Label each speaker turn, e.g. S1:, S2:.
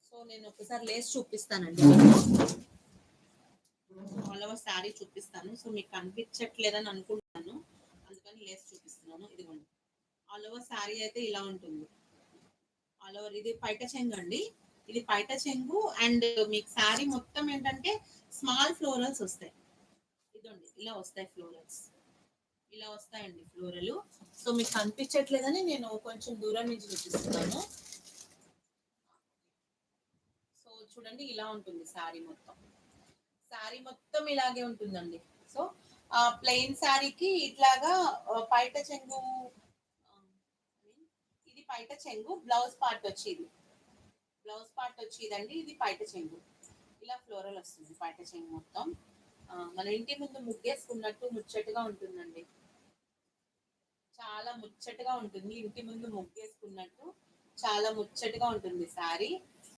S1: So నేను ఒకసారి Lay's చూపిస్తానండి. ఆల్ ఓవర్ శారీ చూపిస్తాను. సో మీకు కనిపించట్లేదని అనుకుంటున్నాను, అందుకని లేస్ చూపిస్తున్నాను. ఇదిగోండి, ఆల్ ఓవర్ శారీ అయితే ఇలా ఉంటుంది. ఆల్ ఓవర్ ఇది పైట చెంగు అండి, ఇది పైట చెంగు. అండ్ మీకు శారీ మొత్తం ఏంటంటే స్మాల్ ఫ్లోరల్స్ వస్తాయి. ఇదండి ఇలా వస్తాయి ఫ్లోరల్స్, ఇలా వస్తాయండి ఫ్లోరల్. సో మీకు కనిపించట్లేదని నేను కొంచెం దూరం నుంచి చూపిస్తున్నాను. సో చూడండి ఇలా ఉంటుంది శారీ మొత్తం. శారీ మొత్తం ఇలాగే ఉంటుందండి. సో ప్లెయిన్ శారీకి ఇట్లాగా పైట చెంగు, ఇది పైట చెంగు, బ్లౌజ్ పార్ట్ వచ్చేది, బ్లౌజ్ పార్ట్ వచ్చేదండి. ఇది పైట చెంగు, ఇలా ఫ్లోరల్ వస్తుంది పైట చెంగు మొత్తం. మన ఇంటి ముందు ముగ్గేసుకున్నట్టు ముచ్చటగా ఉంటుందండి, చాలా ముచ్చటగా ఉంటుంది. ఇంటి ముందు ముగ్గేసుకున్నట్టు చాలా ముచ్చటగా ఉంటుంది శారీ.